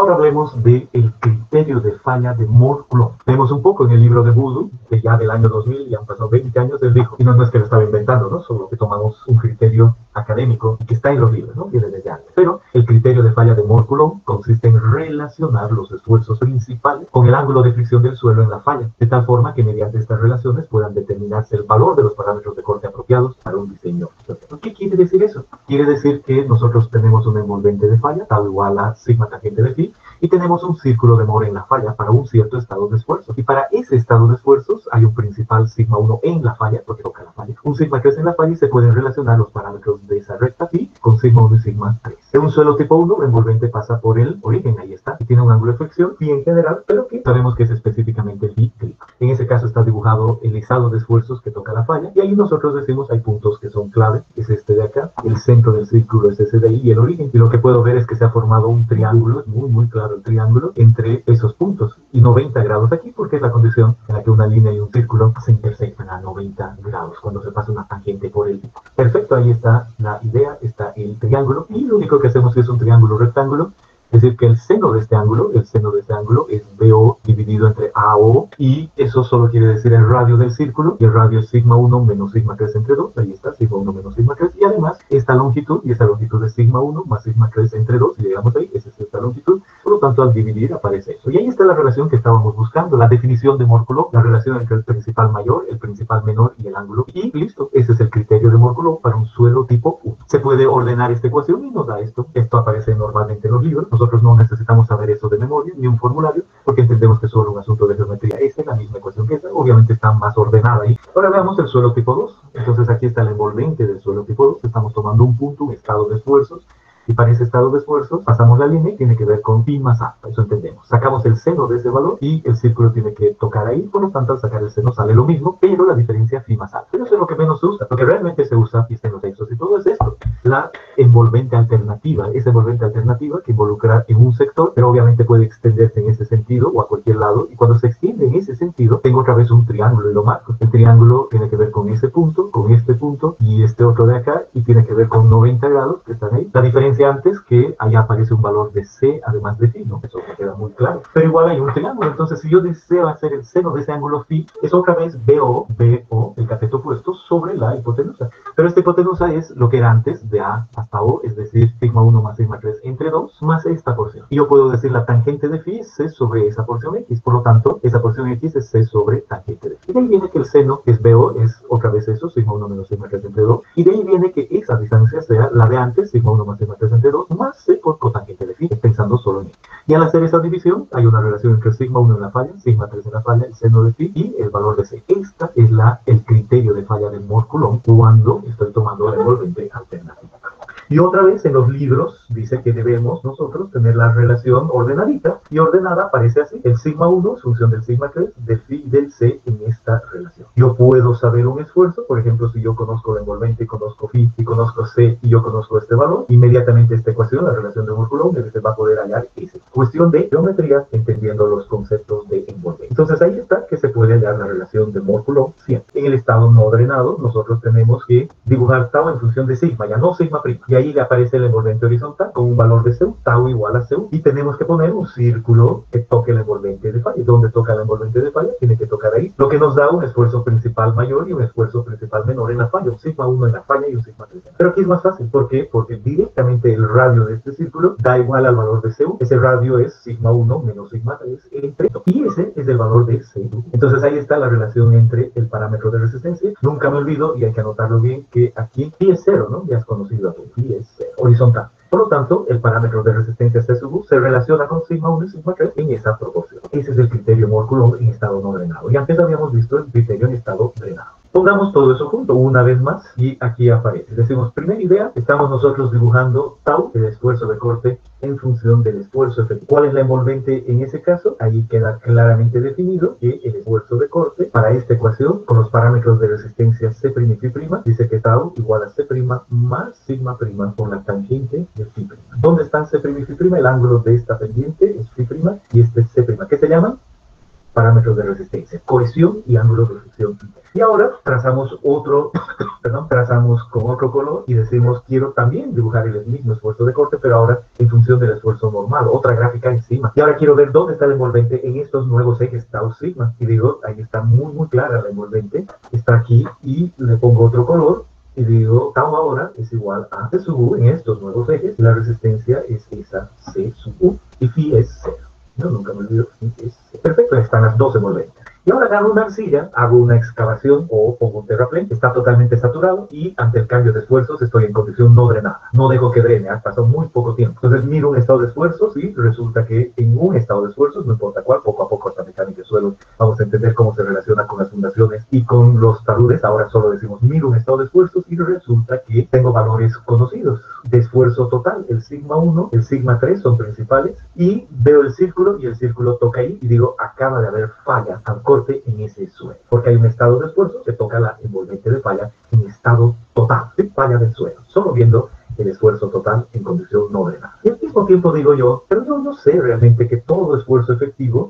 Ahora hablemos del criterio de falla de Moore-Coulomb. Vemos un poco en el libro de Voodoo, que ya del año 2000, ya han pasado 20 años, él dijo, y no es que lo estaba inventando, ¿no? Solo que tomamos un criterio académico que está en los libros, ¿no? Viene desde antes. Pero el criterio de falla de Moore-Coulomb consiste en relacionar los esfuerzos principales con el ángulo de fricción del suelo en la falla, de tal forma que mediante estas relaciones puedan determinarse el valor de los parámetros de corte apropiados para un diseño. ¿Qué quiere decir eso? Quiere decir que nosotros tenemos un envolvente de falla, tal igual a sigma tangente de phi, y tenemos un círculo de Moore en la falla para un cierto estado de esfuerzo. Y para ese estado de esfuerzos hay un principal sigma 1 en la falla, porque toca la falla. Un sigma 3 en la falla y se pueden relacionar los parámetros de esa recta phi con sigma 1 y sigma 3. En un suelo tipo 1, el envolvente pasa por el origen, ahí está, y tiene un ángulo de fricción phi en general, pero que sabemos que es específicamente phi crítico. En ese caso está dibujado el estado de esfuerzos que toca la falla, y ahí nosotros decimos hay puntos que son clave, es este de acá, el centro del círculo es ese de ahí y el origen, y lo que puedo ver es que se ha formado un triángulo, es muy claro el triángulo, entre esos puntos, y 90 grados aquí, porque es la condición en la que una línea y un círculo se intersectan a 90 grados, cuando se pasa una tangente por el pico. Perfecto, ahí está la idea, está el triángulo, y lo único que hacemos es un triángulo rectángulo, es decir, que el seno de este ángulo es BO dividido entre AO, y eso solo quiere decir el radio del círculo, y el radio es sigma 1 menos sigma 3 entre 2, ahí está, sigma 1 menos sigma 3, y además esta longitud, y esta longitud es sigma 1 más sigma 3 entre 2, si llegamos ahí, esa es esta longitud, por lo tanto al dividir aparece eso. Y ahí está la relación que estábamos buscando, la definición de Moore-Coulomb, la relación entre el principal mayor, el principal menor y el ángulo, y listo, ese es el criterio de Moore-Coulomb para un suelo tipo 1. Se puede ordenar esta ecuación y nos da esto aparece normalmente en los libros. Nosotros no necesitamos saber eso de memoria, ni un formulario, porque entendemos que es solo un asunto de geometría. Esta es la misma ecuación que esta, obviamente está más ordenada ahí. Ahora veamos el suelo tipo 2. Entonces aquí está el envolvente del suelo tipo 2. Estamos tomando un punto, un estado de esfuerzos, y para ese estado de esfuerzos pasamos la línea y tiene que ver con pi más a, eso entendemos. Sacamos el seno de ese valor y el círculo tiene que tocar ahí, por lo tanto al sacar el seno sale lo mismo, pero la diferencia phi más a. Pero eso es lo que menos se usa, lo que realmente se usa, y está en los textos y todo es esto, la envolvente alternativa, esa envolvente alternativa que involucra en un sector, pero obviamente puede extenderse en ese sentido o a cualquier lado, y cuando se extiende en ese sentido, tengo otra vez un triángulo y lo marco. El triángulo tiene que ver con ese punto, con este punto y este otro de acá, y tiene que ver con 90 grados que están ahí. La diferencia antes que ahí aparece un valor de C además de phi, ¿no? Eso me queda muy claro. Pero igual hay un triángulo, entonces si yo deseo hacer el seno de ese ángulo phi, es otra vez BO, el cateto opuesto sobre la hipotenusa. Pero esta hipotenusa es lo que era antes, de A hasta O, es decir, sigma 1 más sigma 3 entre 2, más esta porción. Y yo puedo decir la tangente de phi es C sobre esa porción X, por lo tanto, esa porción X es C sobre tangente de phi. Y de ahí viene que el seno, que es BO, es otra vez eso, sigma 1 menos sigma 3 entre 2, y de ahí viene que esa distancia sea la de antes, sigma 1 más sigma 3 entre 2, más C por cotangente de phi, pensando solo en él. Y al hacer esa división, hay una relación entre sigma 1 en la falla, sigma 3 en la falla, el seno de phi y el valor de C. Esta es el criterio de falla de Moore-Coulomb cuando estoy tomando la envolvente alternativa. Y otra vez en los libros dice que debemos nosotros tener la relación ordenadita, y ordenada aparece así. El sigma 1 es función del sigma 3, del phi y del C en esta relación. Yo puedo saber un esfuerzo, por ejemplo, si yo conozco la envolvente y conozco phi y conozco C y yo conozco este valor, inmediatamente esta ecuación, la relación de Moore-Coulomb, se va a poder hallar ese. Cuestión de geometría, entendiendo los conceptos de envolvente. Entonces ahí está que se puede hallar la relación de Moore-Coulomb siempre. En el estado no drenado, nosotros tenemos que dibujar tau en función de sigma, ya no sigma prima. Y ahí le aparece el envolvente horizontal con un valor de CU, tau igual a CU, y tenemos que poner un círculo que toque el envolvente de falla. ¿Dónde toca el envolvente de falla? Tiene que tocar ahí, lo que nos da un esfuerzo principal mayor y un esfuerzo principal menor en la falla, un sigma 1 en la falla y un sigma 3 en la falla. Pero aquí es más fácil, ¿por qué? Porque directamente el radio de este círculo da igual al valor de CU, ese radio es sigma 1 menos sigma 3 entre 2, y ese es el valor de CU. Entonces ahí está la relación entre el parámetro de resistencia. Nunca me olvido, y hay que anotarlo bien, que aquí phi es 0, ¿no? Ya has conocido aquí, phi es 0, horizontal. Por lo tanto, el parámetro de resistencia C sub U se relaciona con sigma 1 y sigma 3 en esa proporción. Ese es el criterio Moore-Coulomb en estado no drenado. Y antes habíamos visto el criterio en estado drenado. Pongamos todo eso junto una vez más y aquí aparece. Decimos, primera idea, estamos nosotros dibujando tau, el esfuerzo de corte, en función del esfuerzo efectivo. ¿Cuál es la envolvente en ese caso? Ahí queda claramente definido que el esfuerzo de corte para esta ecuación con los parámetros de resistencia C' y Φ' dice que tau igual a C' más sigma' por la tangente de Φ'. ¿Dónde están C' y Φ'? El ángulo de esta pendiente es Φ' y este es C'. ¿Qué se llaman? Parámetros de resistencia, cohesión y ángulo de fricción. Y ahora trazamos otro, perdón, trazamos con otro color y decimos, quiero también dibujar el mismo esfuerzo de corte, pero ahora en función del esfuerzo normal, otra gráfica encima. Y ahora quiero ver dónde está el envolvente en estos nuevos ejes tau sigma. Y digo, ahí está muy clara la envolvente, está aquí, y le pongo otro color y digo, tau ahora es igual a C sub U en estos nuevos ejes, y la resistencia es esa C sub U, y phi es 0. No, nunca me olvido, phi es 0. Perfecto, ahí están las dos envolventes. Y ahora agarro una arcilla, hago una excavación o pongo un terraplén, está totalmente saturado y ante el cambio de esfuerzos estoy en condición no drenada. No dejo que drene, ha pasado muy poco tiempo. Entonces miro un estado de esfuerzos y resulta que en un estado de esfuerzos, no importa cuál, poco a poco esta mecánica de suelo, vamos a entender cómo se relaciona con las fundaciones y con los taludes. Ahora solo decimos miro un estado de esfuerzos y resulta que tengo valores conocidos de esfuerzo total. El sigma 1, el sigma 3 son principales y veo el círculo y el círculo toca ahí y digo, acaba de haber falla al corte en ese suelo, porque hay un estado de esfuerzo, se toca la envolvente de falla en estado total, de falla del suelo, solo viendo el esfuerzo total en condición no drenada. Y al mismo tiempo digo yo, pero yo no sé realmente que todo esfuerzo efectivo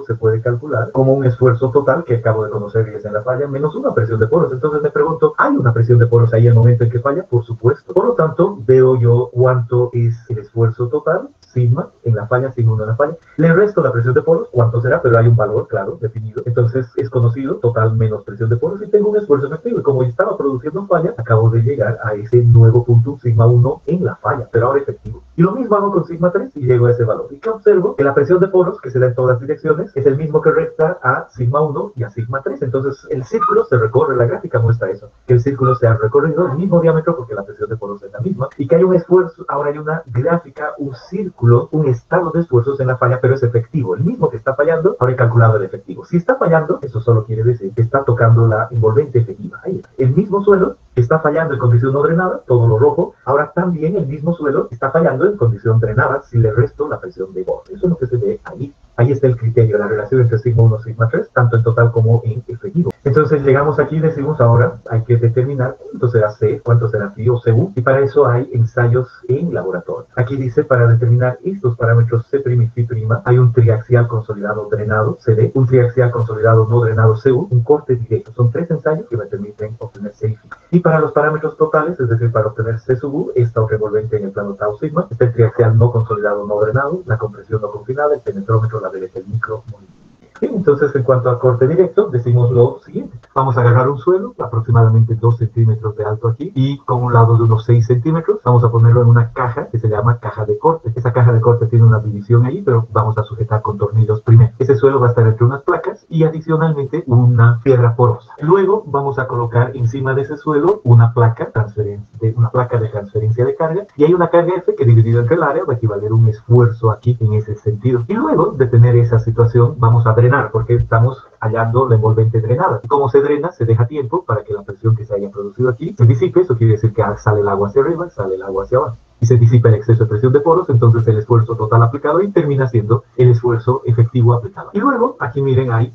se puede calcular como un esfuerzo total que acabo de conocer y es en la falla, menos una presión de poros. Entonces me pregunto, ¿hay una presión de poros ahí al momento en que falla? Por supuesto. Por lo tanto, veo yo cuánto es el esfuerzo total, sigma, en la falla, sigma 1 en la falla. Le resto la presión de poros, cuánto será, pero hay un valor, claro, definido. Entonces es conocido, total menos presión de poros, y tengo un esfuerzo efectivo. Y como yo estaba produciendo falla, acabo de llegar a ese nuevo punto, sigma 1 en la falla, pero ahora efectivo. Y lo mismo hago con sigma 3 y llego a ese valor. ¿Y qué observo? Que la presión de poros, que se da en todas las direcciones, es el mismo que resta a sigma 1 y a sigma 3. Entonces el círculo se recorre, la gráfica muestra eso, que el círculo se ha recorrido el mismo diámetro porque la presión de poros es la misma, y que hay un esfuerzo, ahora hay una gráfica, un círculo, un estado de esfuerzos en la falla, pero es efectivo. El mismo que está fallando, ahora he calculado el efectivo. Si está fallando, eso solo quiere decir que está tocando la envolvente efectiva. Ahí está. El mismo suelo está fallando en condición no drenada, todo lo rojo. Ahora también el mismo suelo está fallando en condición drenada si le resto la presión de borde. Eso es lo que se ve ahí. Ahí está el criterio, la relación entre sigma 1 y sigma 3, tanto en total como en efectivo. Entonces llegamos aquí y decimos ahora hay que determinar cuánto será C, cuánto será phi o CU, y para eso hay ensayos en laboratorio. Aquí dice para determinar estos parámetros C' y phi', hay un triaxial consolidado drenado, CD, un triaxial consolidado no drenado, CU, un corte directo. Son 3 ensayos que me permiten obtener C y phi. Y para los parámetros totales, es decir, para obtener C sub U, esta revolvente en el plano tau sigma, está el triaxial no consolidado no drenado, la compresión no confinada, el penetrómetro, la derecha, el micro movimiento. Bien, entonces en cuanto al corte directo, decimos lo siguiente. Vamos a agarrar un suelo, aproximadamente 2 centímetros de alto aquí, y con un lado de unos 6 centímetros, vamos a ponerlo en una caja que se llama caja de corte. Esa caja de corte tiene una división ahí, pero vamos a sujetar con tornillos primero. Ese suelo va a estar entre unas placas y adicionalmente una piedra porosa. Luego vamos a colocar encima de ese suelo una placa de transferencia de carga, y hay una carga F que dividida entre el área va a equivaler a un esfuerzo aquí en ese sentido. Y luego de tener esa situación, vamos a drenar, porque estamos hallando la envolvente drenada. Y como se drena, se deja tiempo para que la presión que se haya producido aquí se disipe. Eso quiere decir que sale el agua hacia arriba, sale el agua hacia abajo, y se disipa el exceso de presión de poros. Entonces el esfuerzo total aplicado y termina siendo el esfuerzo efectivo aplicado. Y luego, aquí miren, hay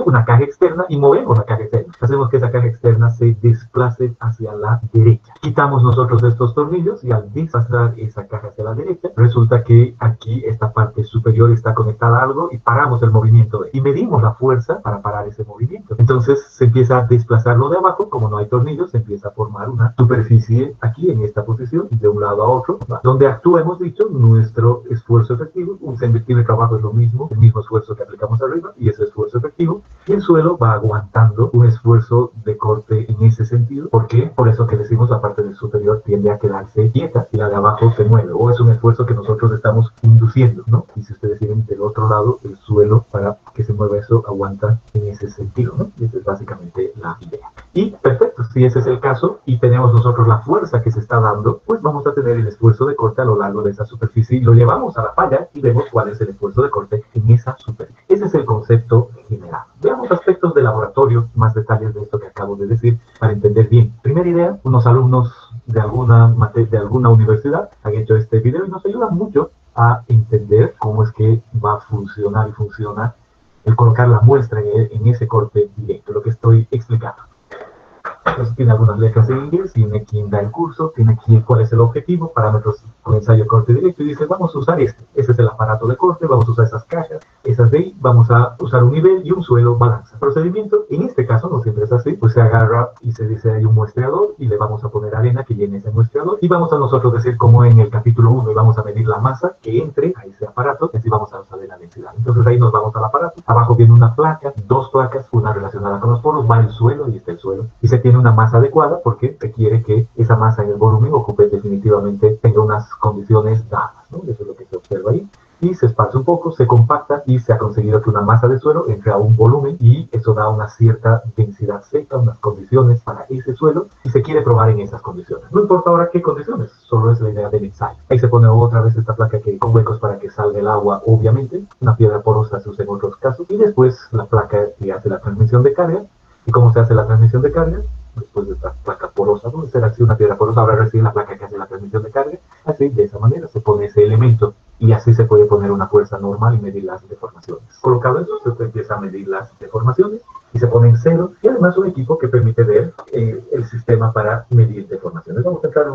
una caja externa y movemos la caja externa. Hacemos que esa caja externa se desplace hacia la derecha. Quitamos nosotros estos tornillos y al desplazar esa caja hacia la derecha, resulta que aquí esta parte superior está conectada a algo y paramos el movimiento y medimos la fuerza para parar ese movimiento. Entonces se empieza a desplazar lo de abajo. Como no hay tornillos, se empieza a formar una superficie aquí en esta posición, de un lado a otro, donde actúa, hemos dicho, nuestro esfuerzo efectivo. Un centímetro abajo es lo mismo, el mismo esfuerzo que aplicamos arriba, y ese esfuerzo efectivo, y el suelo va aguantando un esfuerzo de corte en ese sentido. ¿Por qué? Por eso que decimos la parte del superior tiende a quedarse quieta y la de abajo se mueve, o es un esfuerzo que nosotros estamos induciendo, ¿no? Y si ustedes tienen del otro lado, el suelo, para que se mueva eso, aguanta en ese sentido, ¿no? Y esa es básicamente la idea. Y perfecto, si ese es el caso y tenemos nosotros la fuerza que se está dando, pues vamos a tener el esfuerzo de corte a lo largo de esa superficie y lo llevamos a la falla y vemos cuál es el esfuerzo de corte en esa superficie. Ese es el concepto general. Veamos aspectos de laboratorio, más detalles de esto que acabo de decir para entender bien. Primera idea, unos alumnos de alguna universidad han hecho este video y nos ayudan mucho a entender cómo es que va a funcionar y funciona el colocar la muestra en ese corte directo, lo que estoy explicando. Entonces tiene algunas letras en inglés, tiene quién da el curso, tiene quién, cuál es el objetivo, parámetros con ensayo corte directo, y dice, vamos a usar este. Ese es el aparato de corte, vamos a usar esas cajas, esas de ahí, vamos a usar un nivel y un suelo balanza. Procedimiento, en este caso no siempre es así, pues se agarra y se dice hay un muestreador y le vamos a poner arena que llene ese muestreador, y vamos a nosotros decir como en el capítulo 1 y vamos a medir la masa que entre a ese aparato, y así vamos a saber la densidad. Entonces ahí nos vamos al aparato, abajo viene una placa, dos placas, una relacionada con los poros, va el suelo, y está el suelo, y se tiene una masa adecuada porque se quiere que esa masa en el volumen ocupe definitivamente, tenga unas condiciones dadas, ¿no? Eso es lo que se observa ahí. Y se esparce un poco, se compacta y se ha conseguido que una masa de suelo entre a un volumen, y eso da una cierta densidad seca, unas condiciones para ese suelo, y se quiere probar en esas condiciones. No importa ahora qué condiciones, solo es la idea del ensayo. Ahí se pone otra vez esta placa que con huecos para que salga el agua, obviamente. Una piedra porosa se usa en otros casos. Y después la placa que hace la transmisión de carga. ¿Y cómo se hace la transmisión de carga? Después de esta placa porosa, ¿no? Será así una piedra porosa, ahora recibe la placa que hace la transmisión de carga. Así, de esa manera, se pone ese elemento, y así se puede poner una fuerza normal y medir las deformaciones. Colocado eso, se empieza a medir las deformaciones y se pone en cero, y además un equipo que permite ver el sistema para medir deformaciones. Vamos a entrar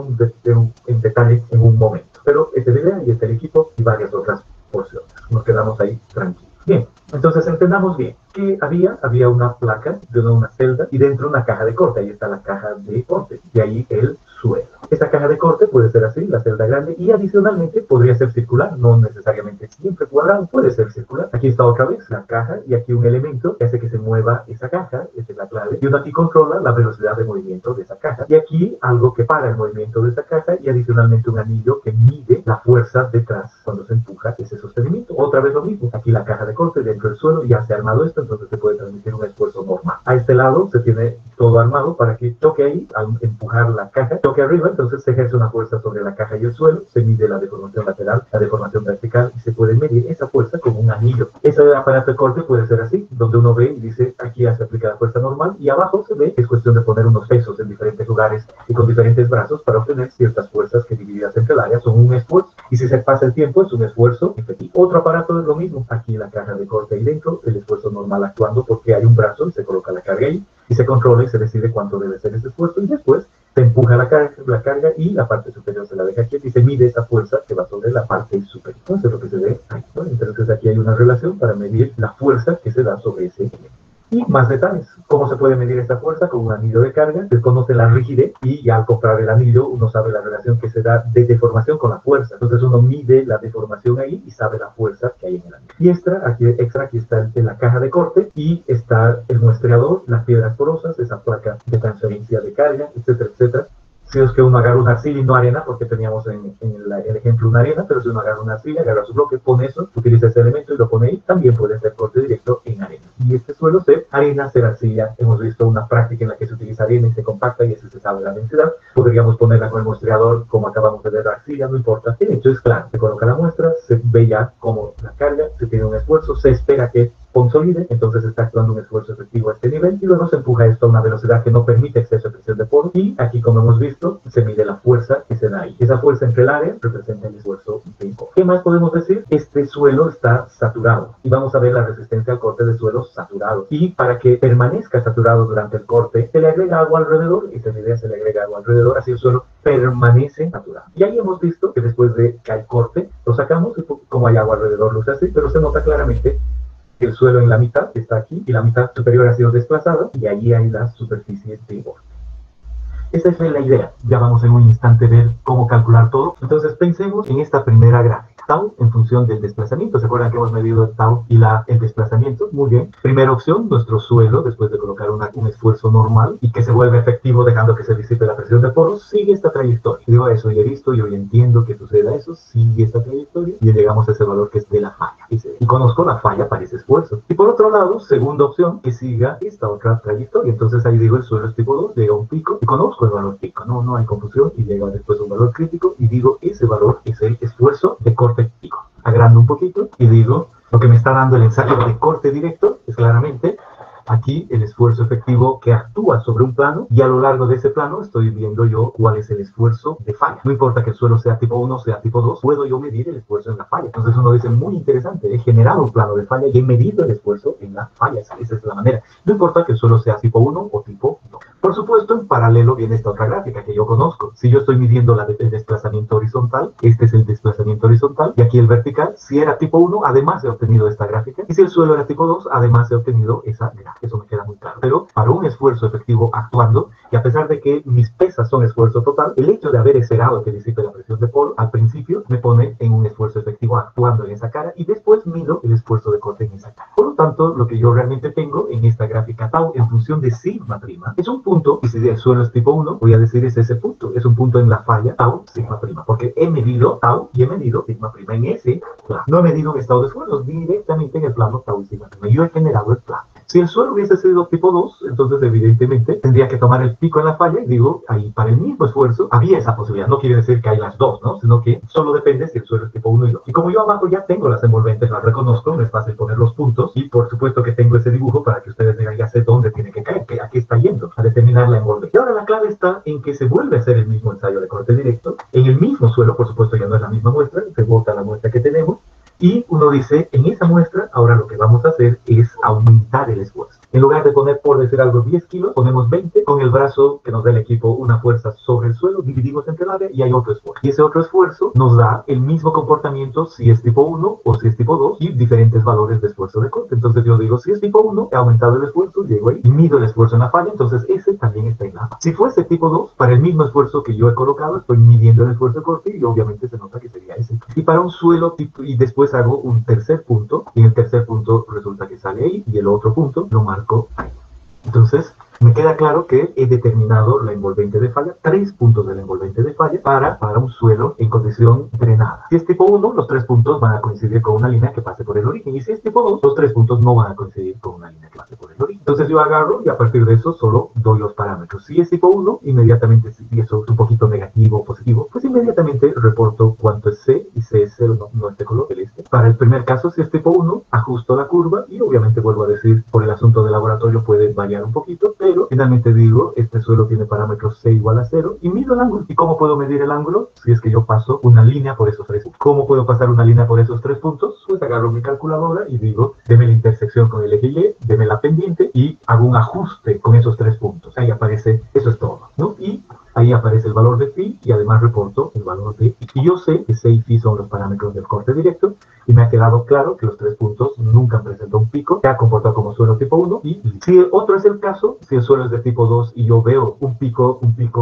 en detalle en un momento, pero esta es la idea, y este es el equipo y varias otras porciones. Nos quedamos ahí tranquilos. Bien, entonces entendamos bien que había una placa de una celda y dentro una caja de corte. Ahí está la caja de corte y ahí el suelo. Esta caja de corte puede ser así, la celda grande, y adicionalmente podría ser circular, no necesariamente siempre cuadrado, puede ser circular. Aquí está otra vez la caja y aquí un elemento que hace que se mueva esa caja, esa es la clave, y uno aquí controla la velocidad de movimiento de esa caja, y aquí algo que para el movimiento de esa caja, y adicionalmente un anillo que mide la fuerza detrás cuando se empuja ese sostenimiento. Otra vez lo mismo, aquí la caja de corte dentro del suelo, ya se ha armado esto, entonces se puede transmitir un esfuerzo normal. A este lado se tiene todo armado para que toque ahí, al empujar la caja, toque arriba, entonces se ejerce una fuerza sobre la caja y el suelo, se mide la deformación lateral, la deformación vertical, y se puede medir esa fuerza con un anillo. Ese aparato de corte puede ser así, donde uno ve y dice, aquí ya se aplica la fuerza normal, y abajo se ve que es cuestión de poner unos pesos en diferentes lugares y con diferentes brazos para obtener ciertas fuerzas que divididas entre el área son un esfuerzo, y si se pasa el tiempo es un esfuerzo efectivo. Otro aparato es lo mismo, aquí la caja de corte y dentro, el esfuerzo normal actuando porque hay un brazo y se coloca la carga ahí, y se controla y se decide cuánto debe ser ese esfuerzo, y después se empuja la carga y la parte superior se la deja quieta y se mide esa fuerza que va sobre la parte superior. Entonces lo que se ve ahí, ¿no? Entonces aquí hay una relación para medir la fuerza que se da sobre ese elemento. Y más detalles, ¿cómo se puede medir esta fuerza? Con un anillo de carga, se conoce la rigidez, y ya al comprar el anillo uno sabe la relación que se da de deformación con la fuerza. Entonces uno mide la deformación ahí y sabe la fuerza que hay en el anillo. Y aquí está en la caja de corte, y está el muestreador, las piedras porosas, esa placa de transferencia de carga, etcétera, etcétera. Si es que uno agarra una arcilla y no arena, porque teníamos en el ejemplo una arena, pero si uno agarra una arcilla, agarra su bloque, pone eso, utiliza ese elemento y lo pone ahí, también puede ser corte directo en arena. Y este suelo ser arena, ser arcilla. Hemos visto una práctica en la que se utiliza arena y se compacta, y así se sabe la densidad. Podríamos ponerla con el muestreador, como acabamos de ver, arcilla, no importa. El hecho es claro, se coloca la muestra, se ve ya como la carga, se tiene un esfuerzo, se espera que consolide, entonces está actuando un esfuerzo efectivo a este nivel, y luego se empuja esto a una velocidad que no permite exceso de presión de poros, y aquí, como hemos visto, se mide la fuerza que se da ahí. Esa fuerza entre el área representa el esfuerzo de impulso. ¿Qué más podemos decir? Este suelo está saturado, y vamos a ver la resistencia al corte de suelos saturados, y para que permanezca saturado durante el corte, se le agrega agua alrededor, y esa idea, se le agrega agua alrededor, así el suelo permanece saturado. Y ahí hemos visto que después de que hay corte, lo sacamos, y como hay agua alrededor, luce así, pero se nota claramente el suelo en la mitad, que está aquí, y la mitad superior ha sido desplazada, y allí hay la superficie de borde. Esa es la idea. Ya vamos en un instante a ver cómo calcular todo. Entonces pensemos en esta primera gráfica. Tau en función del desplazamiento. ¿Se acuerdan que hemos medido el tau y el desplazamiento? Muy bien. Primera opción, nuestro suelo, después de colocar un esfuerzo normal y que se vuelve efectivo dejando que se disipe la presión de poros, sigue esta trayectoria. Digo, eso ya he visto, yo ya entiendo que suceda eso, sigue esta trayectoria y llegamos a ese valor que es de la falla. Y conozco la falla para ese esfuerzo. Y por otro lado, segunda opción, que siga esta otra trayectoria. Entonces ahí digo, el suelo es tipo 2, llega a un pico y conozco el valor pico. No hay confusión, y llega después un valor crítico y digo, ese valor es el esfuerzo de corte pico. Agrando un poquito y digo, lo que me está dando el ensayo de corte directo es claramente aquí el esfuerzo efectivo que actúa sobre un plano, y a lo largo de ese plano estoy viendo yo cuál es el esfuerzo de falla. No importa que el suelo sea tipo 1 o sea tipo 2, puedo yo medir el esfuerzo en la falla. Entonces uno dice, muy interesante, he generado un plano de falla y he medido el esfuerzo en la falla. Esa es la manera. No importa que el suelo sea tipo 1 o tipo 2. Por supuesto, en paralelo viene esta otra gráfica que yo conozco. Si yo estoy midiendo el desplazamiento horizontal, este es el desplazamiento horizontal, y aquí el vertical. Si era tipo 1, además he obtenido esta gráfica, y si el suelo era tipo 2, además he obtenido esa gráfica. Eso me queda muy claro. Pero para un esfuerzo efectivo actuando, y a pesar de que mis pesas son esfuerzo total, el hecho de haber esperado que disipe la presión de polo, al principio me pone en un esfuerzo efectivo actuando en esa cara, y después mido el esfuerzo de corte en esa cara. Por lo tanto, lo que yo realmente tengo en esta gráfica tau en función de sigma prima es un punto, y si el suelo es tipo 1, voy a decir es ese punto, es un punto en la falla tau sigma prima, porque he medido tau y he medido sigma prima en ese plano. No he medido un estado de suelo, directamente en el plano tau y sigma prima. Yo he generado el plano. Si el suelo hubiese sido tipo 2, entonces evidentemente tendría que tomar el pico en la falla y digo, ahí para el mismo esfuerzo había esa posibilidad. No quiere decir que hay las dos, ¿no? Sino que solo depende si el suelo es tipo 1 y 2. Y como yo abajo ya tengo las envolventes, las reconozco, me es fácil poner los puntos y por supuesto que tengo ese dibujo para que ustedes digan, ya sé dónde tiene que caer, que aquí está yendo a determinar la envolvente. Y ahora la clave está en que se vuelve a hacer el mismo ensayo de corte directo, en el mismo suelo, por supuesto ya no es la misma muestra, se bota la muestra que tenemos, y uno dice, en esa muestra, ahora lo que vamos a hacer es aumentar el esfuerzo. En lugar de poner, por decir algo, 10 kilos, ponemos 20, con el brazo que nos da el equipo una fuerza sobre el suelo, dividimos entre el área y hay otro esfuerzo. Y ese otro esfuerzo nos da el mismo comportamiento si es tipo 1 o si es tipo 2 y diferentes valores de esfuerzo de corte. Entonces yo digo, si es tipo 1, he aumentado el esfuerzo, llego ahí y mido el esfuerzo en la falla, entonces ese también está en la falla. Si fuese tipo 2, para el mismo esfuerzo que yo he colocado, estoy midiendo el esfuerzo de corte y obviamente se nota que sería ese. Y para un suelo tipo, y después hago un tercer punto, y en el tercer punto resulta que sale ahí, y el otro punto lo marco ahí. Entonces, me queda claro que he determinado la envolvente de falla, 3 puntos de la envolvente de falla para un suelo en condición drenada. Si es tipo 1, los 3 puntos van a coincidir con una línea que pase por el origen. Y si es tipo 2, los 3 puntos no van a coincidir con una línea que pase por el origen. Entonces yo agarro y a partir de eso solo doy los parámetros. Si es tipo 1, inmediatamente, si eso es un poquito negativo o positivo, pues inmediatamente reporto cuánto es C, y C es 0, no este color, el este. Para el primer caso, si es tipo 1, ajusto la curva y obviamente vuelvo a decir, por el asunto de laboratorio puede variar un poquito, pero finalmente digo, este suelo tiene parámetros C igual a 0 y mido el ángulo. ¿Y cómo puedo medir el ángulo? Si es que yo paso una línea por esos 3 puntos. ¿Cómo puedo pasar una línea por esos 3 puntos? Pues agarro mi calculadora y digo, deme la intersección con el eje Y, deme la pendiente y hago un ajuste con esos 3 puntos. Ahí aparece, eso es todo, ¿no? Y ahí aparece el valor de phi y además reporto el valor de i. Y yo sé que C y phi son los parámetros del corte directo y me ha quedado claro que los 3 puntos nunca han presentado un pico, se ha comportado como suelo tipo 1 y si el otro es el caso, si el suelo es de tipo 2 y yo veo un pico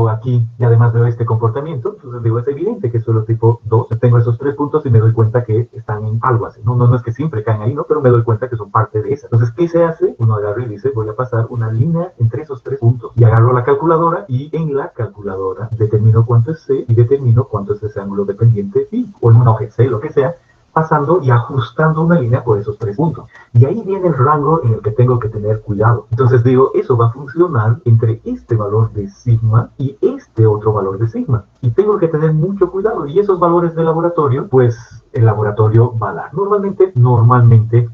aquí y además veo este comportamiento, entonces digo, es evidente que es suelo tipo 2, tengo esos 3 puntos y me doy cuenta que están en algo así, no es que siempre caen ahí, ¿no? Pero me doy cuenta que son parte de esa. Entonces, ¿qué se hace? Uno agarra y dice, voy a pasar una línea entre esos 3 puntos y agarro la calculadora y en la calculadora determino cuánto es C y determino cuánto es ese ángulo dependiente phi o en una hoja C, lo que sea, pasando y ajustando una línea por esos 3 puntos. Y ahí viene el rango en el que tengo que tener cuidado. Entonces digo, eso va a funcionar entre este valor de sigma y este otro valor de sigma. Y tengo que tener mucho cuidado. Y esos valores de laboratorio, pues el laboratorio va a dar. Normalmente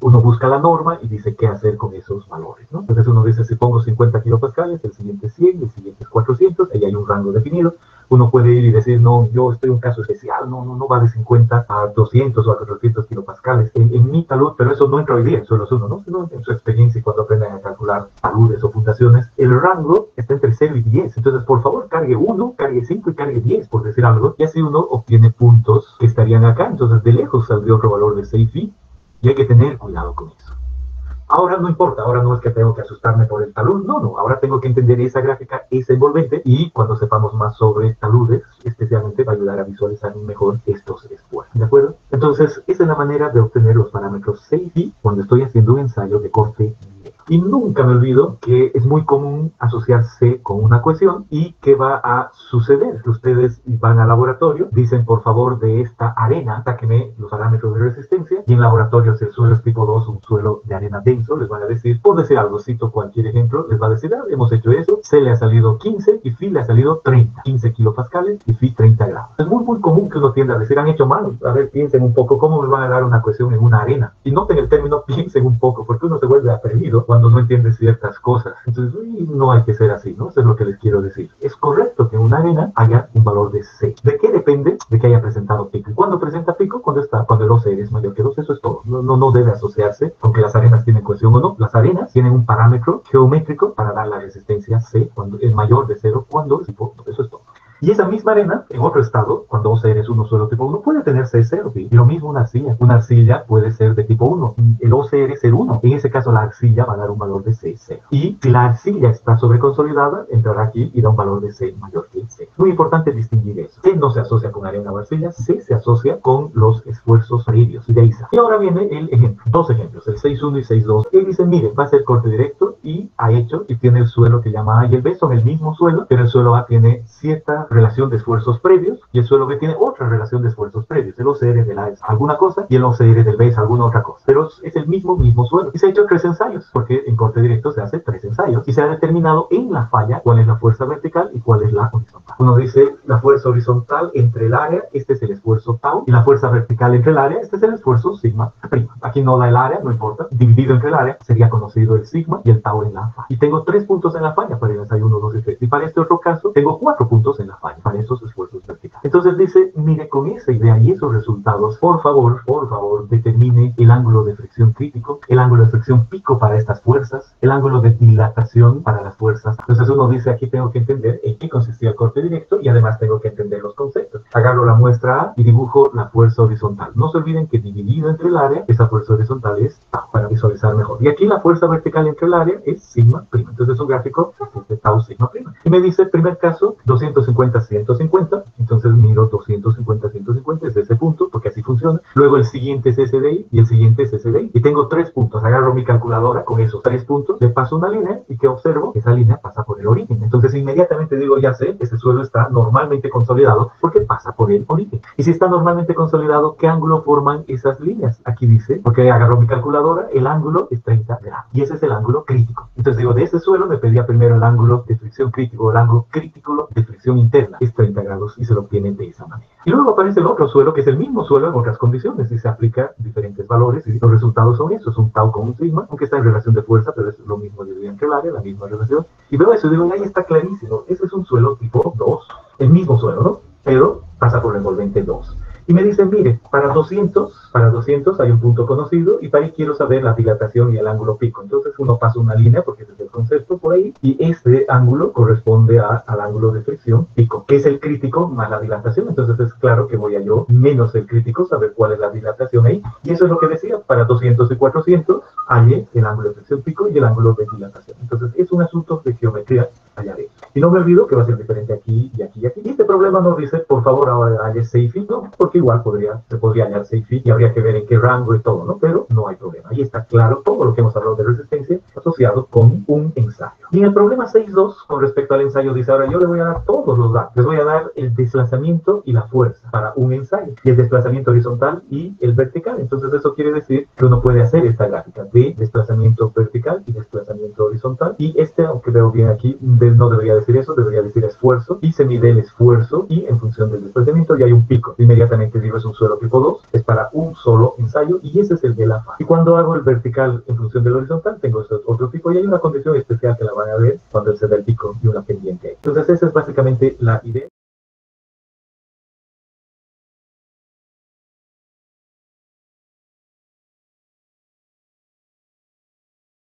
uno busca la norma y dice qué hacer con esos valores, ¿no? Entonces uno dice, si pongo 50 kilopascales, el siguiente es 100, el siguiente es 400, ahí hay un rango definido. Uno puede ir y decir, no, yo estoy en un caso especial, no va de 50 a 200 o a 400 kilopascales en mi talud, pero eso no entra hoy día en suelos 1, ¿no? Sino en su experiencia y cuando aprendan a calcular taludes o fundaciones, el rango está entre 0 y 10. Entonces, por favor, cargue 1, cargue 5 y cargue 10, por decir algo, y así uno obtiene puntos que estarían acá. Entonces, de lejos saldría otro valor de 6 phi y hay que tener cuidado con eso. Ahora no importa, ahora no es que tengo que asustarme por el talud, no, ahora tengo que entender esa gráfica, esa envolvente, y cuando sepamos más sobre taludes, especialmente va a ayudar a visualizar mejor estos esfuerzos, ¿de acuerdo? Entonces, esa es la manera de obtener los parámetros C y phi cuando estoy haciendo un ensayo de corte directo. Y nunca me olvido que es muy común asociar C con una ecuación y que va a suceder. Ustedes van al laboratorio, dicen por favor de esta arena, sáquenme los parámetros de resistencia, y en laboratorio si el suelo es tipo 2, un suelo de arena denso, les van a decir, por decir algo, cito cualquier ejemplo, les va a decir, hemos hecho eso, C le ha salido 15 y phi le ha salido 30, 15 kilopascales y phi 30 grados. Es muy común que uno tienda a decir, han hecho mal, a ver, piensen un poco, ¿cómo me van a dar una ecuación en una arena? Y noten el término piensen un poco, porque uno se vuelve atrevido cuando cuando no entiendes ciertas cosas. Entonces, no hay que ser así, ¿no? Eso es lo que les quiero decir. Es correcto que en una arena haya un valor de C. ¿De qué depende? De que haya presentado pico. ¿Y cuándo presenta pico? Cuando el OCR es mayor que 2. Eso es todo. No debe asociarse, aunque las arenas tienen cohesión o no. Las arenas tienen un parámetro geométrico para dar la resistencia C cuando es mayor de 0, cuando es tipo 2. Eso es todo. Y esa misma arena, en otro estado, cuando OCR es uno suelo tipo 1, puede tener C0. ¿Sí? Y lo mismo una arcilla. Una arcilla puede ser de tipo 1. El OCR es ser 1. En ese caso, la arcilla va a dar un valor de C0. Y si la arcilla está sobreconsolidada, entrará aquí y da un valor de C mayor que C. Muy importante distinguir eso. C no se asocia con arena o arcilla. C se asocia con los esfuerzos previos de ISA. Y ahora viene el ejemplo. Dos ejemplos, el 6.1 y 6.2. Él dice, mire, va a ser corte directo y ha hecho, y tiene el suelo que llama A y el B, son el mismo suelo, pero el suelo A tiene cierta relación de esfuerzos previos y el suelo B tiene otra relación de esfuerzos previos. El OCR del A es alguna cosa y el OCR del B es alguna otra cosa, pero es el mismo suelo. Y se ha hecho 3 ensayos, porque en corte directo se hace 3 ensayos y se ha determinado en la falla cuál es la fuerza vertical y cuál es la horizontal. Uno dice la fuerza horizontal entre el área, este es el esfuerzo tau, y la fuerza vertical entre el área, este es el esfuerzo sigma prima. Aquí no da el área, no importa, dividido entre el área sería conocido el sigma y el tau en la falla. Y tengo 3 puntos en la falla para el ensayo 1, 2 y 3. Y para este otro caso tengo 4 puntos en la falla para esos esfuerzos verticales. Entonces dice, mire, con esa idea y esos resultados, por favor, determine el ángulo de fricción crítico, el ángulo de fricción pico para estas fuerzas, el ángulo de dilatación para las fuerzas. Entonces uno dice, aquí tengo que entender en qué consistía el corte directo y además tengo que entender los conceptos. Agarro la muestra A y dibujo la fuerza horizontal. No se olviden que dividido entre el área, esa fuerza horizontal es tau, para visualizar mejor. Y aquí la fuerza vertical entre el área es sigma prima. Entonces es un gráfico de tau sigma prima. Y me dice, primer caso, 250, 150. Entonces miro 250, 150, es ese punto, porque así funciona. Luego el siguiente es ese de ahí y el siguiente es ese de ahí. Y tengo 3 puntos. Agarro mi calculadora con esos 3 puntos, le paso una línea y que observo, esa línea pasa por el origen. Entonces inmediatamente digo, ya sé, ese suelo está normalmente consolidado porque pasa por el origen. Y si está normalmente consolidado, ¿qué ángulo forman esas líneas? Aquí dice, porque agarro mi calculadora, el ángulo es 30 grados. Y ese es el ángulo crítico. Entonces digo, de ese suelo me pedía primero el ángulo de fricción crítico, el ángulo crítico de fricción interna. Es 30 grados y se lo obtienen de esa manera. Y luego aparece el otro suelo, que es el mismo suelo en otras condiciones y se aplica diferentes valores y los resultados son esos, un tau con un sigma, aunque está en relación de fuerza, pero es lo mismo dividido entre el área, la misma relación. Y veo eso y digo, ahí está clarísimo, ese es un suelo tipo 2, el mismo suelo, ¿no? Pero pasa por el envolvente 2. Y me dicen, mire, para 200 hay un punto conocido y para ahí quiero saber la dilatación y el ángulo pico. Entonces uno pasa una línea, porque ese es el concepto por ahí, y este ángulo corresponde al ángulo de fricción pico, que es el crítico más la dilatación. Entonces es claro que voy a yo menos el crítico, saber cuál es la dilatación ahí. Y eso es lo que decía, para 200 y 400 hay el ángulo de fricción pico y el ángulo de dilatación. Entonces es un asunto de geometría allá adentro. Y no me olvido que va a ser diferente aquí y aquí y aquí. Y este problema nos dice, por favor, ahora halle 6 feet, ¿no? Porque igual se podría hallar 6 feet y habría que ver en qué rango y todo, ¿no? Pero no hay problema. Ahí está claro todo lo que hemos hablado de resistencia asociado con un ensayo. Y en el problema 6.2, con respecto al ensayo, dice, ahora yo le voy a dar todos los datos. Les voy a dar el desplazamiento y la fuerza para un ensayo. Y el desplazamiento horizontal y el vertical. Entonces eso quiere decir que uno puede hacer esta gráfica de desplazamiento vertical y desplazamiento horizontal. Y aunque veo bien aquí, no debería decir eso, debería decir esfuerzo. Y se mide el esfuerzo y en función del desplazamiento ya hay un pico. Inmediatamente digo, es un suelo tipo 2, es para un solo ensayo y ese es el de la falla. Y cuando hago el vertical en función del horizontal, tengo otro pico y hay una condición especial que la van a ver cuando se da el pico y una pendiente. Entonces esa es básicamente la idea.